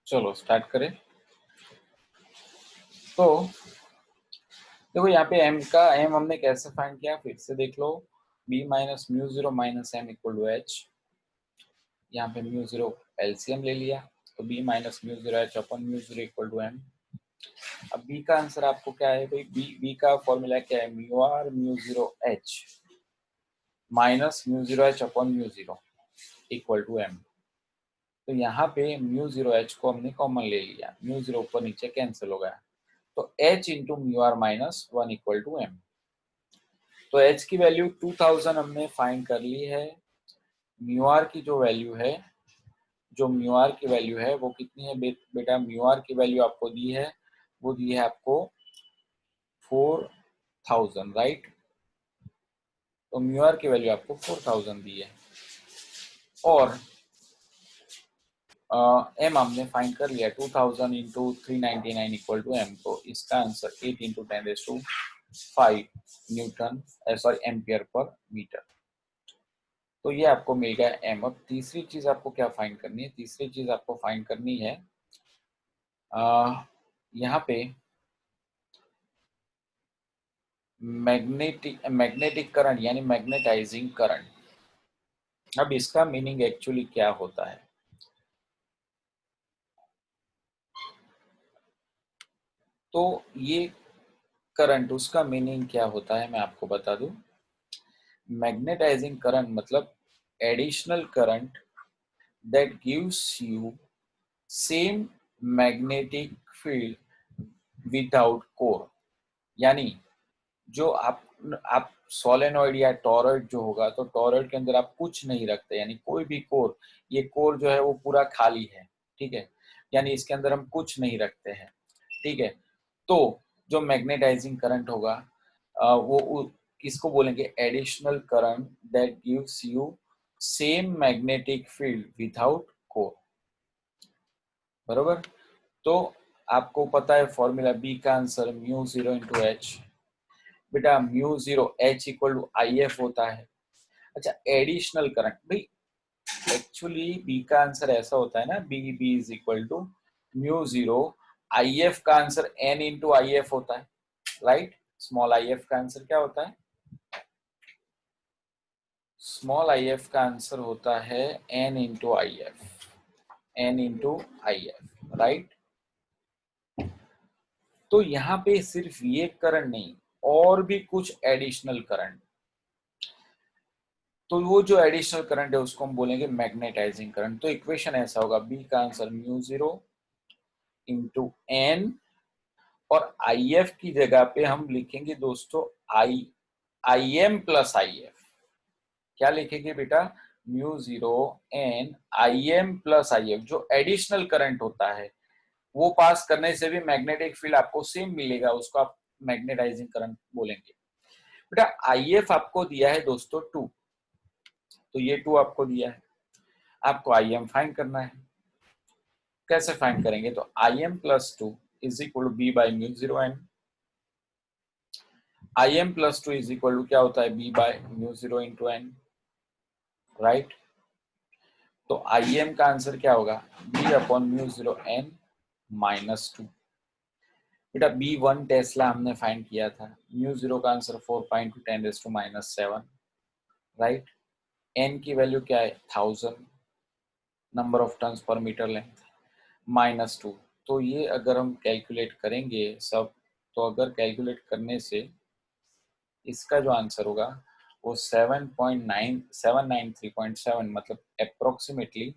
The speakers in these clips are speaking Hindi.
चलो स्टार्ट करें। तो देखो यहाँ पे m का m हमने कैसे फाइंड किया, फिर से देख लो। b minus mu zero minus m equal to h। यहाँ पे म्यू जीरो एलसीएम ले लिया, तो b minus mu zero h upon mu zero equal to m। अब b का आंसर आपको क्या है भाई, b का फॉर्मूला क्या है, mu r mu zero h minus mu zero h upon mu zero equal to m। तो यहाँ पे म्यू जीरो h को हमने कॉमन ले लिया, म्यू जीरो ऊपर नीचे कैंसिल हो गया, तो h into mu r minus one equal to m। तो h की वैल्यू 2000 हमने फाइंड कर ली है। म्यू आर की जो वैल्यू है, जो म्यू आर की वैल्यू है वो कितनी है बेटा, म्यू आर की वैल्यू आपको दी है, वो दी है आपको 4000, राइट। तो म्यू आर की वैल्यू आपको 4000 दी है, और एम हमने फाइंड कर लिया 2000 इंटू 399 इक्वल टू एम। तो इसका answer 8 into 10⁵ newton sorry ampere per metre. तो ये आपको मिल गया एम। अब तीसरी चीज आपको क्या फाइंड करनी है, तीसरी चीज आपको फाइंड करनी है यहाँ पे मैग्नेटिक करंट यानी मैग्नेटाइजिंग करंट। अब इसका मीनिंग एक्चुअली क्या होता है, तो ये करंट, उसका मीनिंग क्या होता है मैं आपको बता दूं। मैग्नेटाइजिंग करंट मतलब additional current that gives you same magnetic field without core. यानी जो आप सोलेनॉइड या टॉरॉइड जो होगा, तो टॉरॉइड के अंदर आप कुछ नहीं रखते, यानी कोई भी कोर, ये कोर जो है वो पूरा खाली है, ठीक है, यानी इसके अंदर हम कुछ नहीं रखते हैं, ठीक है। तो जो मैग्नेटाइजिंग करंट होगा किसको बोलेंगे, additional current that gives you same magnetic field without core, बरोबर। तो आपको पता है फॉर्मूला, बी का answer mu zero into H. बेटा mu zero H equal to I F होता है। अच्छा एडिशनल करंट भाई, एक्चुअली बी का आंसर ऐसा होता है ना, B is equal to mu zero I F का answer N into I F होता है, राइट। स्मॉल आई एफ का आंसर क्या होता है, स्मॉल आई एफ का आंसर होता है N into I F, N into I F, right. तो यहाँ पे सिर्फ ये करंट नहीं, और भी कुछ एडिशनल करंट, तो वो जो एडिशनल करंट है उसको हम बोलेंगे मैग्नेटाइजिंग करंट। तो इक्वेशन ऐसा होगा, बी का answer mu zero into N, और आई एफ की जगह पे हम लिखेंगे दोस्तों I M plus I F. क्या लिखेंगे बेटा, mu zero N I M plus I F. जो एडिशनल करंट होता है वो पास करने से भी मैग्नेटिक फील्ड आपको सेम मिलेगा, उसको आप मैग्नेटाइजिंग करंट बोलेंगे। बेटा आई एफ आपको दिया है दोस्तों 2, तो ये 2 आपको दिया है, आपको आई एम फाइंड करना है। कैसे फाइंड करेंगे, तो I M plus two is equal to B by mu zero N. I M plus two is equal to क्या होता है, B by mu zero into N, right. तो आई एम का आंसर क्या होगा, B upon mu zero N minus two. बेटा बी वन टेस्ला हमने फाइंड किया था, म्यू जीरो का आंसर 4 × 10⁻⁻⁷, राइट। एन की वैल्यू क्या है 1000, number of turns per metre length, minus two. तो ये अगर हम कैलकुलेट करेंगे सब, तो अगर कैलकुलेट करने से इसका जो आंसर होगा वो 7.9793.7, मतलब approximately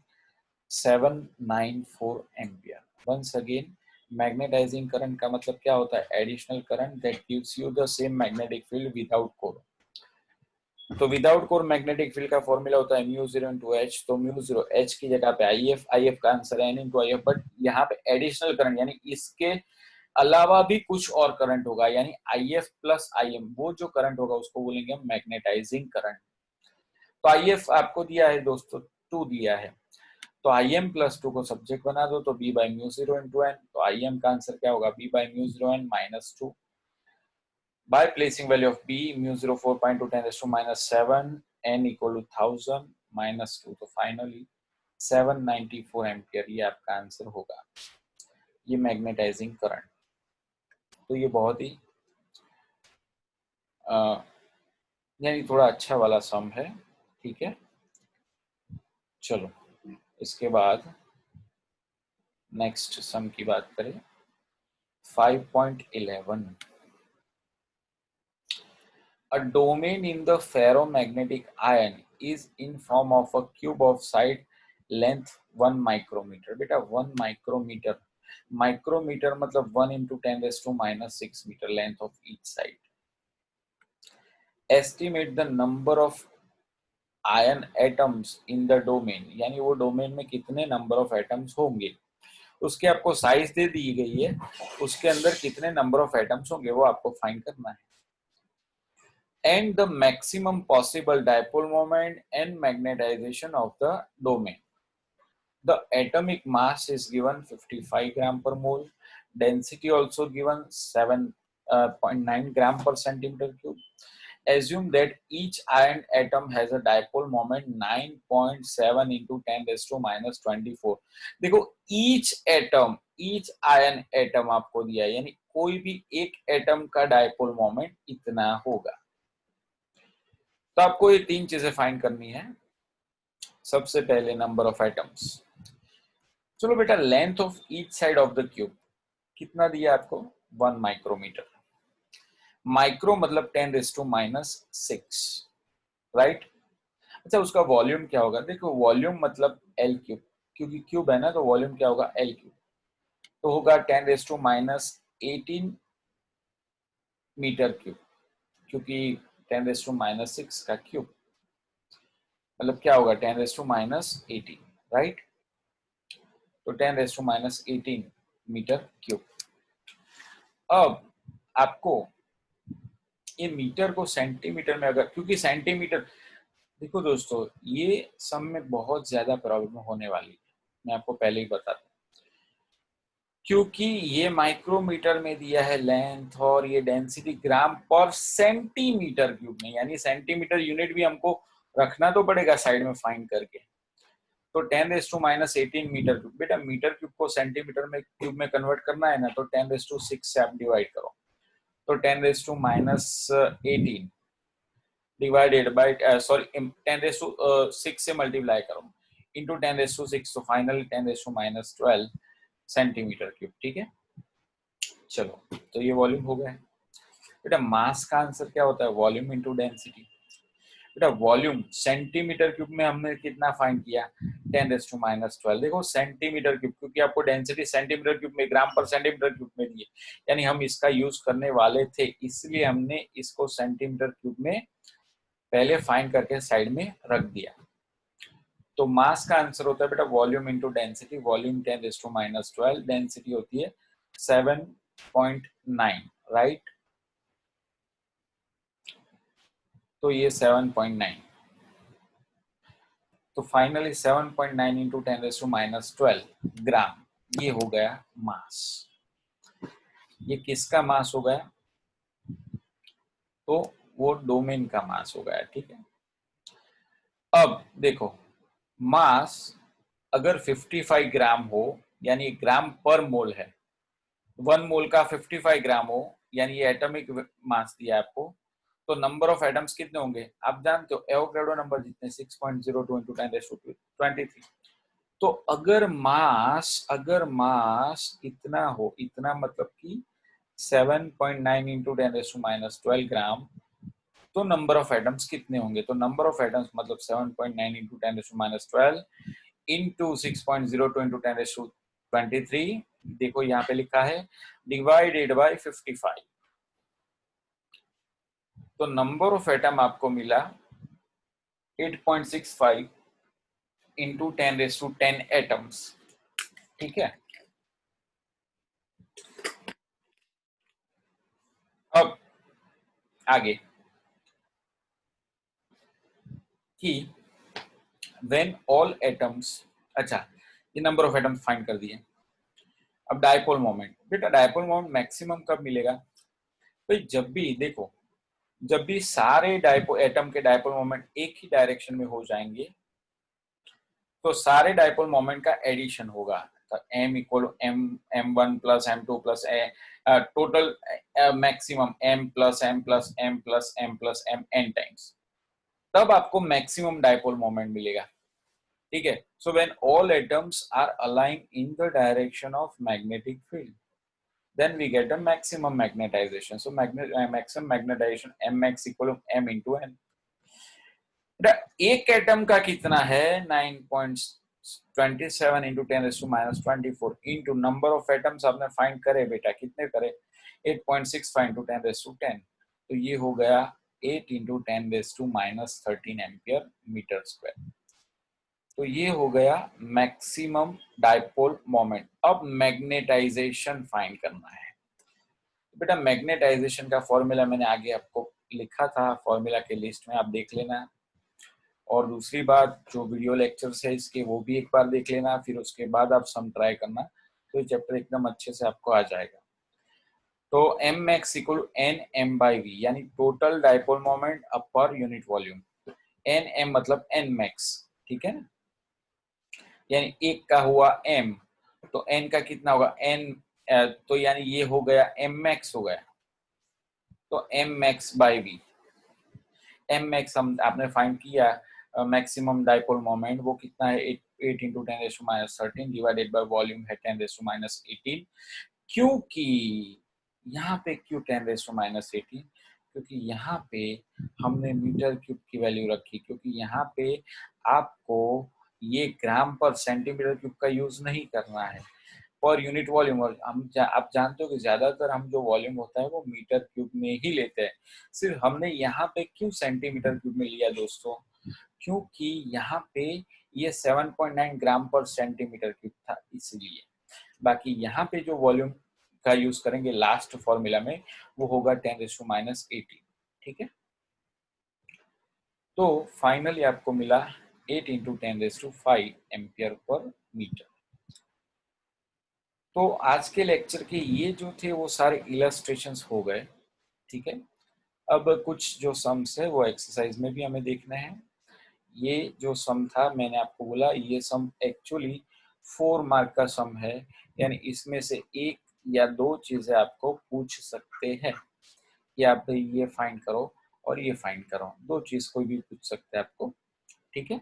794 ampere. Once again, magnetising current का मतलब क्या होता है, additional current that gives you the same magnetic field without core. तो विदाउट कोर मैग्नेटिक फील्ड का फॉर्मूला होता है म्यू जीरो इंटू एच। तो म्यू जीरो एच की जगह पे आई एफ, आई एफ का आंसर है N into I F, but यहाँ पे एडिशनल करंट यानी इसके अलावा भी कुछ और करंट होगा, यानी I F plus I am, वो जो करंट होगा उसको बोलेंगे हम मैग्नेटाइजिंग करंट। तो आई एफ आपको दिया है दोस्तों 2 दिया है, तो आई एम प्लस टू को सब्जेक्ट बना दो, तो B by mu zero into N. तो आई एम का आंसर क्या होगा, B by mu zero N minus two. By placing value of b, mu 0 4.2 10⁻⁻⁷, n equal to 1000 minus 2. तो फाइनली 794 एम्पियर, ये आपका आंसर होगा, ये मैग्नेटाइजिंग करंट। तो ये बहुत ही यानी थोड़ा अच्छा वाला सम है, ठीक है। चलो इसके बाद नेक्स्ट सम की बात करें, 5.11। A domain in the ferromagnetic iron is in form of a cube of side length 1 micrometer। बेटा 1 micrometer, माइक्रोमीटर मतलब 1 into 10⁻⁻⁶ metre length of each side. Estimate the number of ion atoms in the domain, यानी वो डोमेन में कितने नंबर ऑफ एटम्स होंगे, उसके आपको साइज दे दी गई है, उसके अंदर कितने नंबर ऑफ एटम्स होंगे वो आपको फाइंड करना है। And the maximum possible dipole moment and magnetization of the domain. The atomic mass is given 55 gram per mole. Density also given 7.9 gram per centimeter cube. Assume that each iron atom has a dipole moment 9.7 into 10⁻⁻24। देखो each atom, each iron atom आपको दिया है, यानी कोई भी एक एटम का डायपोल मोमेंट इतना होगा। तो आपको ये तीन चीजें फाइंड करनी है। सबसे पहले नंबर ऑफ एटम्स। चलो बेटा, length of each side of the cube कितना दिया आपको, 1 माइक्रोमीटर। माइक्रो मतलब 10⁻⁻⁶, राइट। अच्छा, उसका वॉल्यूम क्या होगा, देखो वॉल्यूम मतलब एल क्यूब, क्योंकि क्यूब है ना, तो वॉल्यूम क्या होगा, एल क्यूब। तो होगा 10⁻18 मीटर क्यूब, क्योंकि 10⁻⁻⁶ का क्यूब मतलब क्या होगा, 10⁻18, राइट। तो 10⁻18 मीटर क्यूब। अब आपको ये मीटर को सेंटीमीटर में, अगर, क्योंकि सेंटीमीटर, देखो दोस्तों ये सम में बहुत ज्यादा प्रॉब्लम होने वाली है, मैं आपको पहले ही बता दूं, क्योंकि ये माइक्रोमीटर में दिया है लेंथ और ये डेंसिटी ग्राम पर सेंटीमीटर क्यूब में, यानी सेंटीमीटर यूनिट भी हमको रखना तो पड़ेगा साइड में फाइंड करके। तो 10⁻18 मीटर क्यूब, बेटा मीटर क्यूब को सेंटीमीटर में क्यूब में कन्वर्ट करना है ना, तो 10⁻6 से आप डिवाइड करो, तो 10⁻18 डिवाइडेड बाय 10⁻6 से मल्टीप्लाई करो इंटू 10⁻6, तो फाइनली 10⁻12 सेंटीमीटर क्यूब, ठीक है। चलो तो ये वॉल्यूम हो गया। बेटा मास का आंसर क्या होता है, वॉल्यूम इंटू डेंसिटी। बेटा वॉल्यूम सेंटीमीटर क्यूब में हमने कितना फाइंड किया, 10⁻12। देखो सेंटीमीटर क्यूब, क्योंकि आपको डेंसिटी सेंटीमीटर क्यूब में, ग्राम पर सेंटीमीटर क्यूब में दी है, यानी हम इसका यूज करने वाले थे, इसलिए हमने इसको सेंटीमीटर क्यूब में पहले फाइंड करके साइड में रख दिया। तो मास का आंसर होता है बेटा volume into density. Volume 10⁻12, density होती है 7.9, राइट। तो ये 7.9, तो फाइनली 7.9 इंटू 10⁻12 ग्राम, ये हो गया मास। ये किसका मास हो गया, तो वो डोमेन का मास हो गया, ठीक है। अब देखो मास अगर 55 ग्राम हो, यानी ग्राम पर मोल है, 1 मोल का 55 ग्राम हो, यानी ये एटॉमिक मास दिया आपको, तो नंबर ऑफ एटम्स कितने होंगे आप जानते हो, एवोगैड्रो नंबर जितने 6.02 इंटू 10⁻23। तो अगर मास इतना हो, इतना मतलब कि 7.9 इंटू 10⁻12 ग्राम, तो नंबर ऑफ एटम्स कितने होंगे, तो नंबर ऑफ एटम्स मतलब 7.9 इंटू 10⁻12 इंटू 6.02 इंटू 10⁻23, देखो यहाँ पे लिखा है डिवाइडेड बाय 55। तो नंबर ऑफ एटम आपको मिला 8.65 इंटू 10⁻10 एटम्स, ठीक है। अब आगे कि व्हेन ऑल एटम्स, अच्छा ये नंबर ऑफ एटम्स फाइंड कर दिए। अब डायपोल मोमेंट, बेटा डायपोल मोमेंट मैक्सिमम कब मिलेगा, तो जब भी देखो, जब भी सारे डायपोल एटम के डायपोल मोमेंट एक ही डायरेक्शन में हो जाएंगे, तो सारे डाइपोल मोमेंट का एडिशन होगा, तो m equal m m1 plus m2 plus total maximum m plus m plus m plus m plus m n times, तब आपको मैक्सिमम डाइपोल मोमेंट मिलेगा। ठीक है, so when all atoms are aligned in the direction of magnetic field then we get a maximum magnetization, so maximum magnetization mx equal to m into n। एक एटम का कितना है 9.27 into 10⁻⁻24 into number of atoms आपने फाइंड करे बेटा, कितने करे 8.65 इंटू 10⁻10, तो ये हो गया 8 इंटू 10⁻13 एम्पियर मीटर स्क्वायर। तो ये हो गया मैक्सिमम डाइपोल मोमेंट। अब मैग्नेटाइजेशन फाइंड करना है बेटा। मैग्नेटाइजेशन का फॉर्मूला मैंने आगे आपको लिखा था, फॉर्मूला के लिस्ट में आप देख लेना। और दूसरी बात, जो वीडियो लेक्चर्स है इसके वो भी एक बार देख लेना, फिर उसके बाद आप सम ट्राई करना, तो ये चैप्टर एकदम अच्छे से आपको आ जाएगा। तो M max equal N M by V, यानी total dipole moment up per unit volume. N M मतलब एन मैक्स, ठीक है ना, यानी एक का हुआ एम, तो एन का कितना होगा एन, तो यानी ये हो गया एम मैक्स हो गया, तो M max by V. M max हम आपने फाइंड किया, मैक्सिमम डाइपोल मोमेंट वो कितना है 8 इंटू 10⁻13 डिवाइडेड बाय वॉल्यूम है 10⁻18। क्योंकि यहाँ पे क्यों 10⁻18, क्योंकि यहाँ पे हमने मीटर क्यूब की वैल्यू रखी, क्योंकि यहाँ पे आपको ये ग्राम पर सेंटीमीटर क्यूब का यूज नहीं करना है पर यूनिट वॉल्यूम। और आप जानते हो कि ज्यादातर हम जो वॉल्यूम होता है वो मीटर क्यूब में ही लेते हैं। सिर्फ हमने यहाँ पे क्यों सेंटीमीटर क्यूब में लिया दोस्तों, क्योंकि यहाँ पे ये 7.9 ग्राम पर सेंटीमीटर क्यूब था इसलिए। बाकी यहाँ पे जो वॉल्यूम का यूज करेंगे लास्ट फॉर्मूला में वो होगा 10⁻18। ठीक है, तो फाइनली आपको मिला 8 इंटू 10⁵ एम्पियर पर मीटर। तो आज के लेक्चर के ये जो थे वो सारे इलस्ट्रेशंस हो गए। ठीक है, अब कुछ जो सम्स है वो एक्सरसाइज में भी हमें देखना है। ये जो सम था मैंने आपको बोला, ये सम एक्चुअली 4 मार्क का सम है, यानी इसमें से एक या दो चीजें आपको पूछ सकते हैं कि आप भाई ये फाइंड करो और ये फाइंड करो, दो चीज कोई भी पूछ सकते हैं आपको। ठीक है,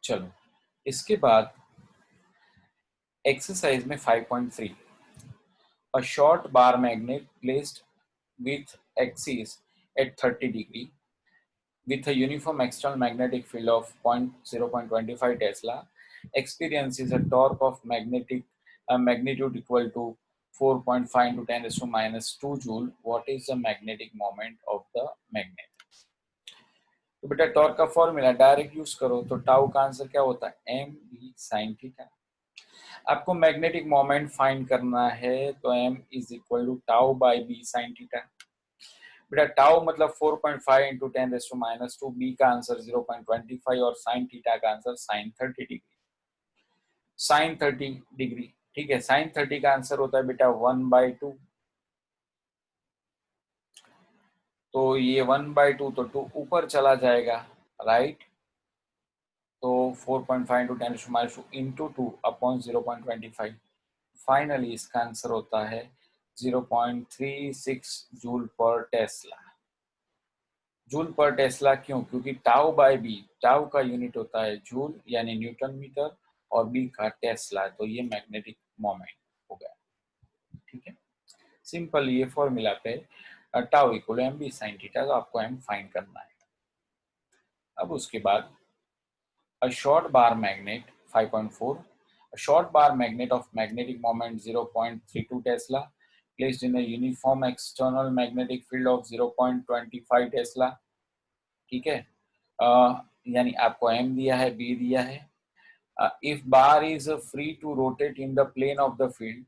चलो इसके बाद एक्सरसाइज में 5.3, a short bar magnet placed with axis at 30 degree with a uniform external magnetic field of 0.25 Tesla experiences a torque of magnitude equal to 4.5 into 10⁻² joule. What is the magnetic moment of the magnet? तो बेटा टॉर्क का फॉर्मूला डायरेक्ट यूज करो, तो टाउ का आंसर क्या होता है एम बी साइन थीटा। आपको मैग्नेटिक मोमेंट फाइंड करना है, तो m is equal to tau by B sine theta. बेटा टाउ मतलब 4.5 इंटू 10⁻², बी का आंसर 0.25 और साइन थीटा का answer sine 30 degree. Sine 30 degree, ठीक है, साइन 30 का आंसर होता है बेटा 1/2, तो ये 1/2 तो 2 ऊपर चला जाएगा, राइट। तो 4.5 इंटू 10⁻² इंटू 2 अपॉन 0.25, फाइनली इसका आंसर होता है 0.36 जूल पर टेस्ला। जूल पर टेस्ला क्यों, क्योंकि टाउ बाय बी, टाउ का यूनिट होता है जूल यानी न्यूटन मीटर और बी का टेस्ला, तो ये मैग्नेटिक मोमेंट हो गया। ठीक है, सिंपल ये फॉर्मूला पे tau equal M B sine theta, तो आपको एम फाइंड करना है। अब उसके बाद a short bar magnet 5.4, a short bar magnet of magnetic moment 0.32 Tesla placed in a uniform external magnetic field of 0.25 Tesla। ठीक है, यानी आपको m दिया है, b दिया है। if bar is free to rotate in the plane of the field,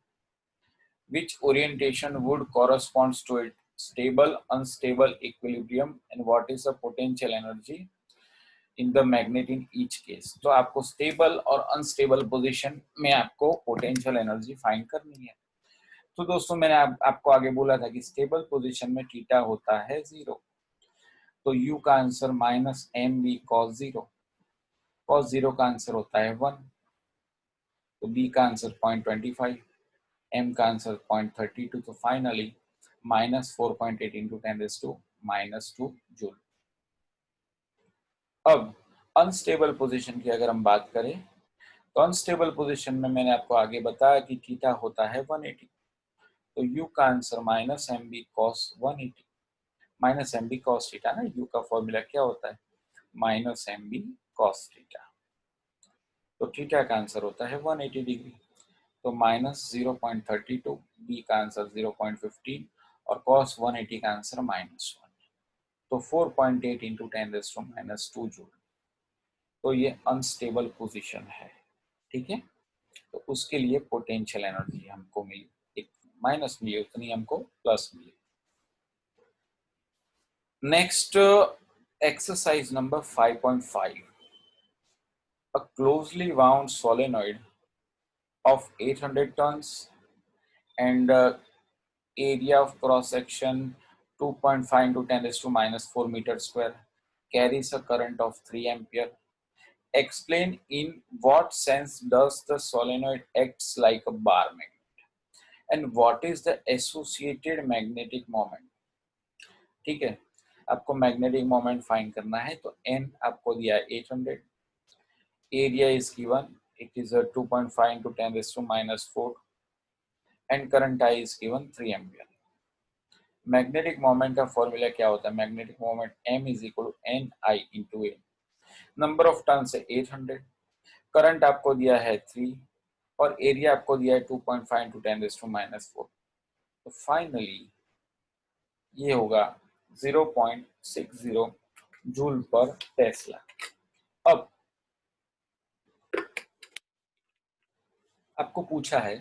which orientation would corresponds to it, stable, unstable, equilibrium, and what is the potential energy in the magnet in each case. तो आपको स्टेबल और अनस्टेबल पोजीशन में आपको पोटेंशियल एनर्जी फाइंड करनी है। तो दोस्तों मैंने आपको आगे बोला था कि स्टेबल पोजीशन में थीटा होता है 0, तो यू का आंसर -mb cos 0, cos 0 का आंसर होता है 1, तो b का आंसर 0.25, m का आंसर 0.32, तो फाइनली -4.8 इंटू 10⁻⁻2 जूल। अब अनस्टेबल पोजीशन की अगर हम बात करें तो अनस्टेबल पोजीशन में मैंने आपको आगे बताया कि थीटा होता है 180, तो u का answer -mb cos 180, -mb cos theta ना, u का फॉर्मूला क्या होता है -mb cos थीटा, तो थीटा का आंसर होता है 180 डिग्री, तो -0.32, b का आंसर 0.15 और cos 180 का आंसर -1, तो 4.8 इंटू 10⁻⁻2 जूल। तो ये अनस्टेबल पोजीशन है, ठीक है। तो उसके लिए पोटेंशियल एनर्जी हमको मिली, एक माइनस मिली उतनी हमको प्लस मिली। Next exercise number 5.5, a closely wound solenoid of 800 tons and area of cross section 2.5 into 10⁻⁻4 meter square carries a current of 3 ampere. Explain in what sense does the solenoid acts like a bar magnet and what is the associated magnetic moment। ठीक है, आपको मैग्नेटिक मोमेंट फाइंड करना है, तो n आपको दिया है 800, area is given, it is 2.5 into 10⁻⁻4 and current I is given 3 ampere. Magnetic moment का फॉर्मूला क्या होता है, magnetic moment m is equal to NI into a, number of turns है 800, करंट आपको दिया है 3 और एरिया आपको दिया है 2.5 into 10⁻⁻4, तो फाइनली ये होगा 0.60 जूल पर टेस्ला। अब आपको पूछा है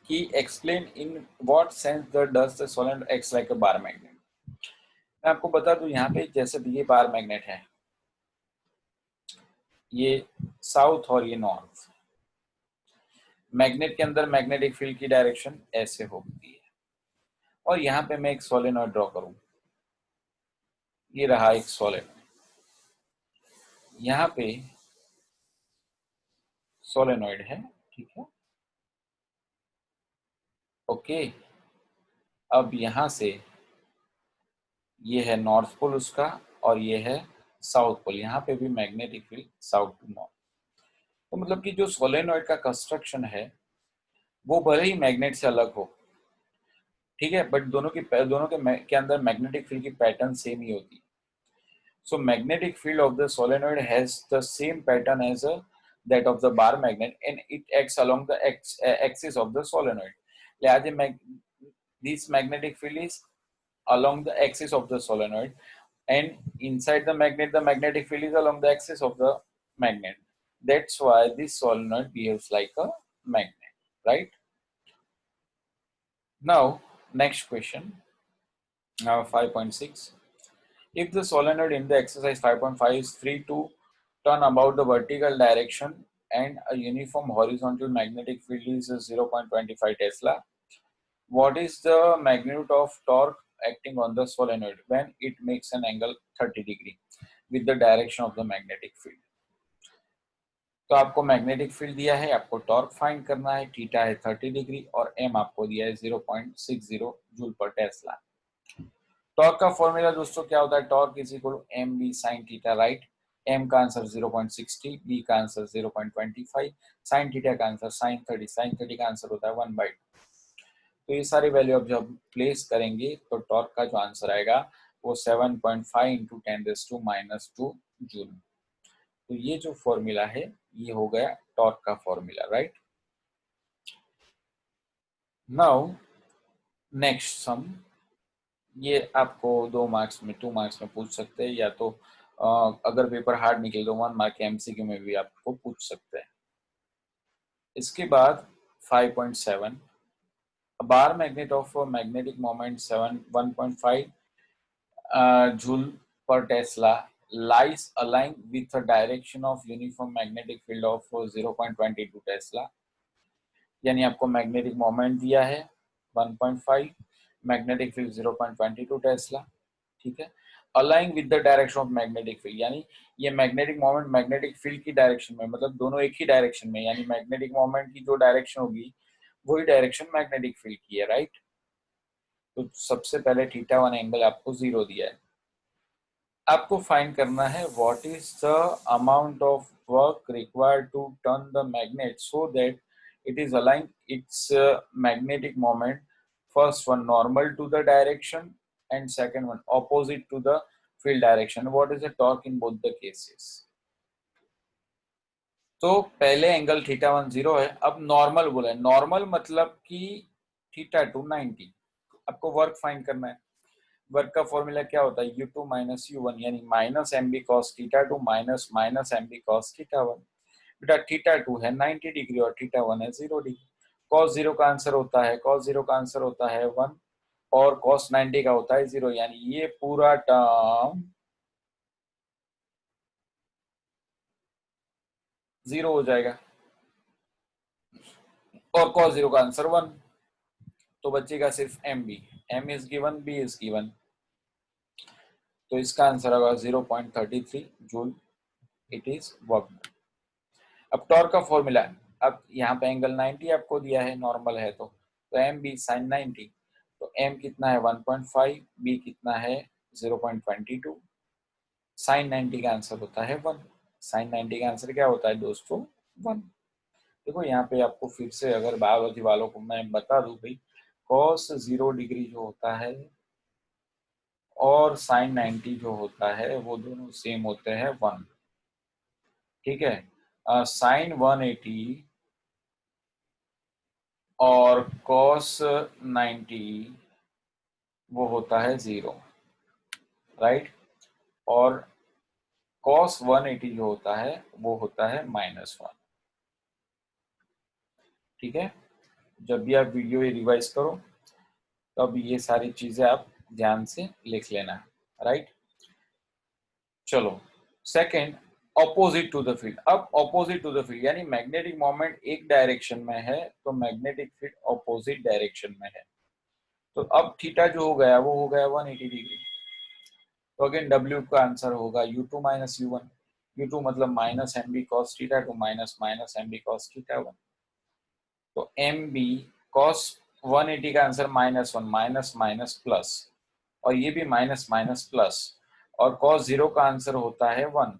कि explain in what sense the does the solenoid acts like a bar magnet. मैं आपको बता दूं, यहाँ पे जैसे ये बार मैग्नेट है, ये साउथ और ये नॉर्थ, मैग्नेट के अंदर मैग्नेटिक फील्ड की डायरेक्शन ऐसे होती है, और यहाँ पे मैं एक सोलेनोइड ड्रॉ करूं, ये रहा एक सोलेनोइड, यहाँ पे सोलेनोइड है, ठीक है, ओके। अब यहाँ से ये है नॉर्थ पोल उसका और ये है साउथ पोल, यहाँ पे भी magnetic field south to north, तो मतलब कि जो सोलेनोइड का कंस्ट्रक्शन है वो भले ही मैग्नेट से अलग हो, ठीक है, बट दोनों के अंदर मैग्नेटिक फील्ड की पैटर्न सेम ही होती है। So magnetic field of the solenoid has the same pattern as that of the bar magnet, and it acts along the axis of the solenoid. लिहाजा this magnetic field is along the axis of the solenoid, and inside the magnetic field is along the axis of the magnet. That's why this solenoid behaves like a magnet, right? Now, next question, 5.6. If the solenoid in the exercise 5.5 is free to turn about the vertical direction and a uniform horizontal magnetic field is 0.25 Tesla, what is the magnitude of torque acting on the solenoid when it makes an angle 30 degree with the direction of the magnetic field? तो आपको मैग्नेटिक फील्ड दिया है, आपको टॉर्क फाइंड करना है, थीटा है 30 डिग्री और m आपको दिया है 0.60 जूल पर टेस्ला। टॉर्क का फॉर्मूला दोस्तों क्या होता है, torque is equal to M B sine theta, right. M का आंसर 0.60, बी का आंसर 0.25, साइन थीटा का आंसर साइन 30 का आंसर होता है 1/2। तो ये सारी वैल्यू अब जब प्लेस करेंगे तो टॉर्क का जो आंसर आएगा वो 7.5 इंटू 10⁻⁻2 जूल। तो ये जो फॉर्मूला है ये हो गया टॉर्क का formula, right. Now next sum, ये आपको 2 मार्क्स में पूछ सकते हैं, या तो अगर पेपर हार्ड निकले तो 1 मार्क के एमसीक्यू में भी आपको पूछ सकते हैं। इसके बाद 5.7, bar magnet of magnetic moment 1.5 joule पर Tesla lies aligned with a direction of uniform magnetic field of 0.22 Tesla, यानी आपको मैग्नेटिक मोमेंट दिया है 1.5, मैग्नेटिक फील्ड 0.22 टेस्ला, ठीक है। Aligning with the direction of magnetic field, यानी ये मैग्नेटिक मोमेंट मैग्नेटिक फील्ड की डायरेक्शन में, मतलब दोनों एक ही डायरेक्शन में, यानी मैग्नेटिक मोमेंट की जो डायरेक्शन होगी वही डायरेक्शन मैग्नेटिक फील्ड की है, राइट। तो सबसे पहले θ1 एंगल आपको 0 दिया है। आपको फाइंड करना है what is the amount of work required to turn the magnet so that it is aligned its magnetic moment, first one normal to the direction and second one opposite to the field direction. What is the torque in both the cases? तो पहले एंगल θ1 0 है। अब नॉर्मल बोला है, नॉर्मल मतलब कि θ2 90। आपको वर्क फाइंड करना है। वर्क का फॉर्मूला क्या होता है, u2 माइनस u1, यानी minus mb cos θ2 minus minus mb cos θ1। बेटा θ2 है 90 डिग्री और θ1 है 0 डिग्री। cos 0 का आंसर होता है, cos 0 का आंसर होता है 1 और cos 90 का होता है 0, यानी ये पूरा टर्म 0 हो जाएगा और cos 0 का आंसर 1। तो बचेगा सिर्फ mb, m is given, b is given, तो इसका आंसर होगा 0.33 जूल। It is work. अब टॉर्क का फॉर्मूला, अब यहाँ पे एंगल 90 आपको दिया है, नॉर्मल है तो एम बी साइन 90, तो एम कितना है 1.5, बी कितना है 0.22, साइन 90 का आंसर होता है 1। साइन 90 का आंसर क्या होता है दोस्तों 1। देखो यहाँ पे आपको फिर से अगर बायोलॉजी वालों को मैं बता दूं भाई, cos 0 डिग्री जो होता है और साइन 90 जो होता है वो दोनों सेम होते हैं 1, ठीक है। साइन 180 और cos 90 वो होता है 0, राइट। और cos 180 जो होता है वो होता है -1, ठीक है। जब भी आप वीडियो ये रिवाइज करो तो अब ये सारी चीजें आप ध्यान से लिख लेना, राइट। चलो second, opposite to the field. अब ऑपोजिट टू द फील्ड यानी मैग्नेटिक मोमेंट एक डायरेक्शन में है तो मैग्नेटिक फील्ड ऑपोजिट डायरेक्शन में है। तो अब थीटा जो हो गया वो हो गया 180 डिग्री। तो अगेन W का आंसर होगा U2 माइनस U1। U2 मतलब minus M B cos theta two minus minus M B cos theta 1। तो एम बी कॉस 180 का आंसर -1, माइनस माइनस प्लस, और ये भी माइनस माइनस प्लस, और कॉस 0 का आंसर होता है 1।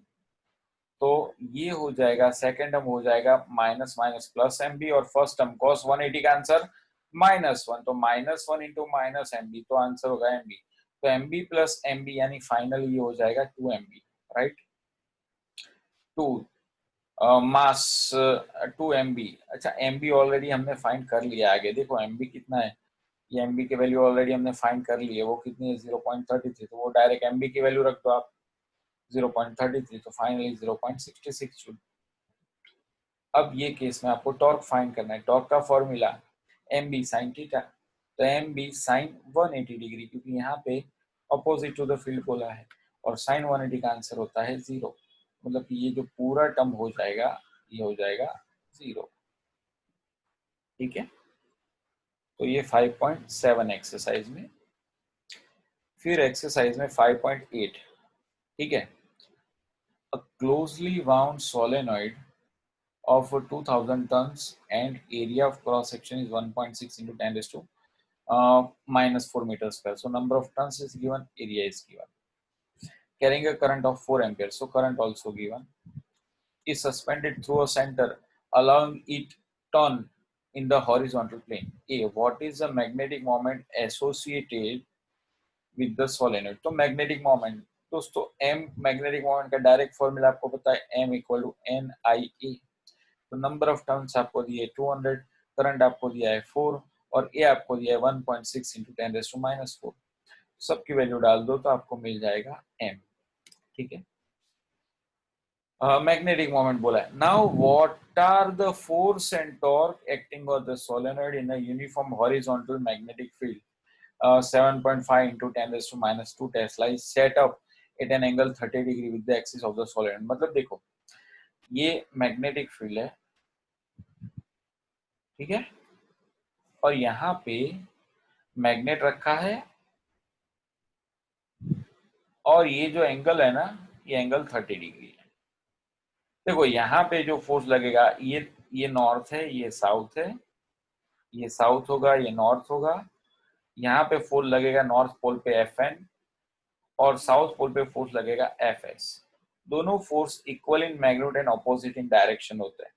तो ये हो जाएगा, सेकेंड टर्म हो जाएगा minus minus plus M B, और फर्स्ट टर्म कॉस 180 का आंसर -1, तो -1 इंटू माइनस एम बी, तो आंसर होगा एम बी। तो M B plus M B यानी फाइनल ये हो जाएगा 2 एम बी, राइट। 2 मास 2 एम बी। अच्छा एम बी ऑलरेडी हमने फाइंड कर लिया। आगे देखो एम बी कितना है, ये एम बी की वैल्यू ऑलरेडी हमने फाइंड कर ली है, वो कितनी है 0.33, तो वो डायरेक्ट एम बी की वैल्यू रख दो आप 0.33, तो फाइनली 0.66 जूल। अब ये केस में आपको टॉर्क फाइंड करना है। टॉर्क का formula M B sine theta, तो एम बी साइन 180 डिग्री, क्योंकि यहाँ पे अपोजिट टू द फील्ड बोला है, और साइन 180 का आंसर होता है 0, मतलब कि ये जो पूरा टर्म हो जाएगा ये हो जाएगा 0, ठीक है। तो ये 5.7 एक्सरसाइज में। फिर एक्सरसाइज में 5.8, ठीक है। A closely wound solenoid of 2000 tons and area of cross section is 1.6 into 10 raised to -4 meters square. So number of tons is given, area is given. Carrying a current of 4 amperes, so current also given. Is suspended through a center, allowing it turn in the horizontal plane. A. What is the magnetic moment associated with the solenoid? तो magnetic moment दोस्तों m magnetic moment का डायरेक्ट फॉर्मूला आपको पता है, m इक्वल टू एन आई ए। तो नंबर ऑफ टर्न्स आपको दिए 200, करंट आपको दिया है 4, और ए आपको दिया है 1.6 इंटू 10⁻⁻⁴। सबकी वैल्यू डाल दो तो आपको मिल जाएगा m, ठीक है। मैग्नेटिक मोमेंट बोला है। Now what are the force and torque acting on the solenoid in a uniform horizontal magnetic field 7.5 into 10⁻² tesla is set up at an angle 30 degree with the axis of the solenoid। मतलब देखो ये मैग्नेटिक फील्ड है, ठीक है, और यहाँ पे मैग्नेट रखा है और ये जो एंगल है ना, ये एंगल 30 डिग्री है। देखो यहाँ पे जो फोर्स लगेगा, ये नॉर्थ है, ये साउथ है, ये साउथ होगा, ये नॉर्थ होगा। यहाँ पे फोर्स लगेगा नॉर्थ पोल पे Fn, और साउथ पोल पे फोर्स लगेगा Fs। दोनों force equal in magnitude and opposite in direction होते हैं।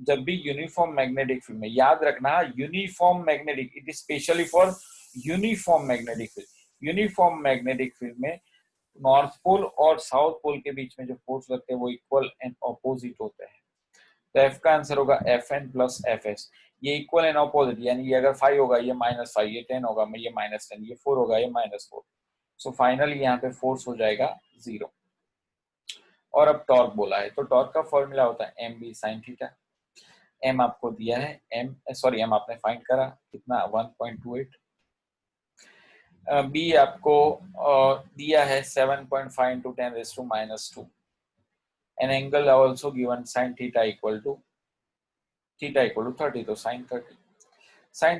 जब भी यूनिफॉर्म मैग्नेटिक फील्ड में, याद रखना uniform magnetic, it is specially for uniform magnetic field. Uniform magnetic field में नॉर्थ पोल और साउथ पोल के बीच में जो फोर्स लगते हैं वो इक्वल एंड ऑपोजिट होते हैं। तो एफ का आंसर होगा Fn प्लस Fs। ये इक्वल एंड ऑपोजिट, यानी ये अगर 5 होगा ये -5, ये 10 होगा ये -10, ये 4 होगा ये -4। सो फाइनली यहाँ पे फोर्स हो जाएगा 0। और अब टॉर्क बोला है, तो टॉर्क का फॉर्मूला होता है mb sin थीटा। m आपको दिया है, m आपने फाइंड करा कितना, 1.28। बी आपको दिया है 7.5 into 10⁻⁻²। An angle also given sin theta equal to 30, तो sin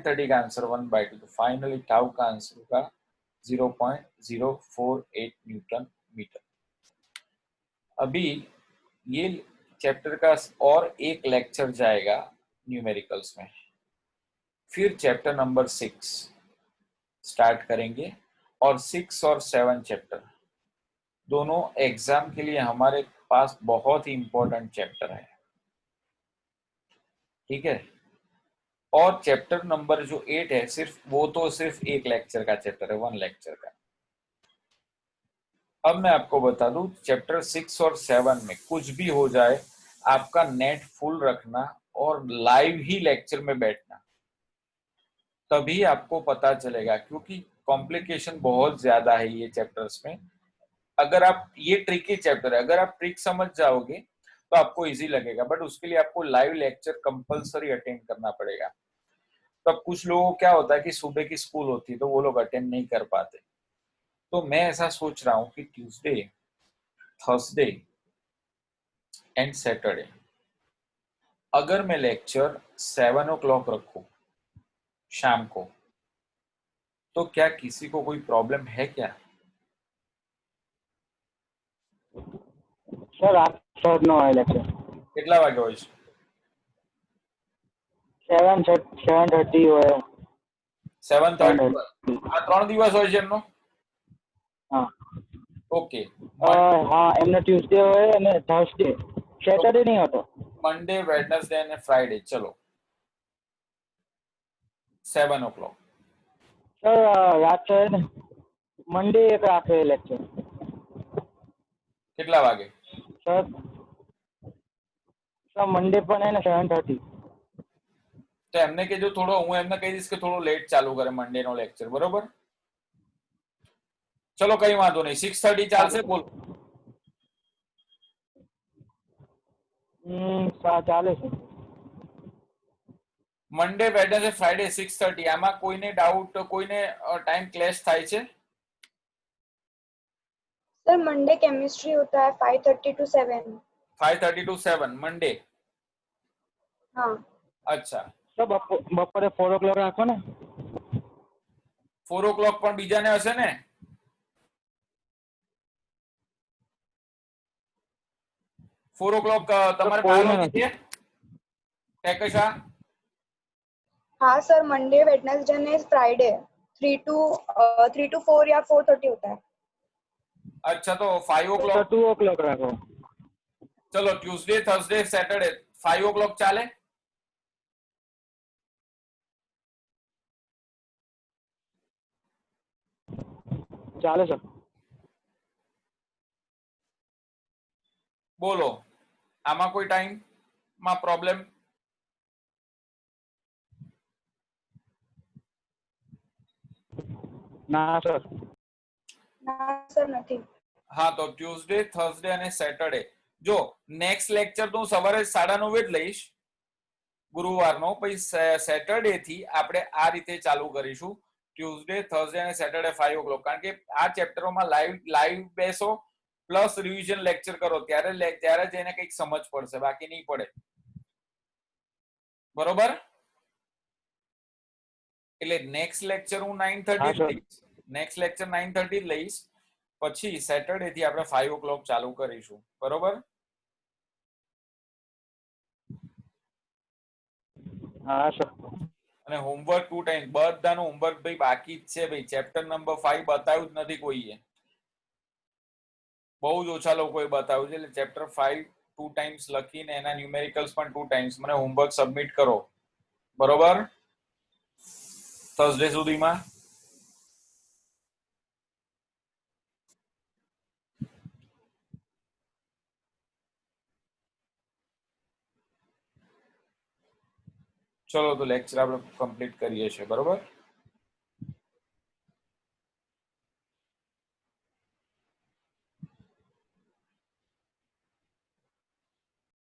30 का आंसर 1/2। तो फाइनली टाउ का आंसर होगा 0.048 न्यूटन मीटर। अभी ये चैप्टर का और एक लेक्चर जाएगा न्यूमेरिकल्स में, फिर चैप्टर नंबर 6 स्टार्ट करेंगे। और 6 और 7 चैप्टर दोनों एग्जाम के लिए हमारे पास बहुत ही इंपॉर्टेंट चैप्टर है, ठीक है। और चैप्टर नंबर जो 8 है, सिर्फ एक लेक्चर का चैप्टर है, 1 लेक्चर का। अब मैं आपको बता दूं, चैप्टर 6 और 7 में कुछ भी हो जाए, आपका नेट फुल रखना और लाइव ही लेक्चर में बैठना, तभी आपको पता चलेगा, क्योंकि कॉम्प्लिकेशन बहुत ज्यादा है ये चैप्टर्स में। अगर आप, ये ट्रिकी चैप्टर है, अगर आप ट्रिक समझ जाओगे तो आपको इजी लगेगा, बट उसके लिए आपको लाइव लेक्चर कंपलसरी अटेंड करना पड़ेगा। तो अब कुछ लोगों को क्या होता है कि सुबह की स्कूल होती है तो वो लोग अटेंड नहीं कर पाते। तो मैं ऐसा सोच रहा हूँ कि ट्यूसडे, थर्सडे एंड सैटरडे अगर मैं लेक्चर 7 o'clock रखूं शाम को, तो क्या किसी को कोई प्रॉब्लम है क्या? સર આપ સર નો હોય લેક્ચર કેટલા વાગે હોય છે? 7:30 હોય 7:30 પર 7:30 આ 3 દિવસ હોય છે એમનો? હા ઓકે, હા એમને ટ્યુઝડે હોય અને થર્સડે સેટરડે નહીં હોતો મંડે, વેડનેસડે અને ફ્રાઈડે, ચલો 7 o'clock. સર રાત્રે ને મંડે એક રાખે લેક્ચર કેટલા વાગે? સર સર મંડે પણ હે ને 7:30 તો એમને કહેજો થોડો, હું એમને કહી દઈશ કે થોડો લેટ ચાલુ કરે મંડે નો લેક્ચર, બરોબર? ચલો કઈ વાંધો નહીં, 6:30 ચાલશે? બોલો. ચાલે છે મંડે, વેડનેસડે, ફ્રાઈડે 6:30, આમાં કોઈને ડાઉટ, કોઈને टाइम क्लैश થાય છે? सर मंडे केमिस्ट्री होता है 5:30 to 7। 5:30 to 7 Monday? हाँ अच्छा, સર બપોરે 4 o'clock રાખો ને 4 o'clock પણ બીજાને હશે ને? 4 o'clock તમારે બાયોલોજી છે ટેકશા? हाँ सर मंडे, वेडनेसडे ने फ्राइडे 3 to 4 या 4:30 होता है। अच्छा, तो 5 o'clock, 2 o'clock રાખો चलो ट्यूसडे, थर्सडे, सैटरडे 5 o'clock ચાલે? ચાલે સર બોલો, આમાં કોઈ ટાઈમ માં પ્રોબ્લેમ? ના સર ना सर नहीं। હા, તો ટ્યુસડે, થર્સડે અને સેટરડે, જો નેક્સ્ટ લેક્ચર તો હું સવારે 9:30 જ લઈશ ગુરુવારનો, પછી સેટરડે થી આપણે આ રીતે ચાલુ કરીશું, ટ્યુસડે, થર્સડે અને સેટરડે 5 o'clock, કારણ કે આ ચેપ્ટરોમાં લાઈવ બેસો પ્લસ રિવિઝન લેક્ચર કરો, ત્યારે જ એને કંઈક સમજ પડશે, બાકી નહીં પડે, બરોબર? એટલે નેક્સ્ટ લેક્ચર હું 9:30 જ લઈશ, નેક્સ્ટ લેક્ચર 9:30 જ લઈશ, પછી સેટરડે થી આપણે 5 o'clock ચાલુ કરીશું, બરોબર? हाँ सर। અને હોમવર્ક 2 ટાઈમ, બધાનું હોમવર્ક ભાઈ બાકી જ છે ભાઈ. ચેપ્ટર નંબર 5 બતાવ્યું જ નથી કોઈએ, બહુ જ ઓછા લોકોએ બતાવ્યું છે. એટલે ચેપ્ટર 5 2 ટાઈમ્સ લખીને એના ન્યુમેરિકલ્સ પણ 2 ટાઈમ્સ મને હોમવર્ક સબમિટ કરો, બરોબર? થર્સડે સુધીમાં. ચલો તો લેક્ચર આપણે કમ્પ્લીટ કરીએ છીએ, બરોબર?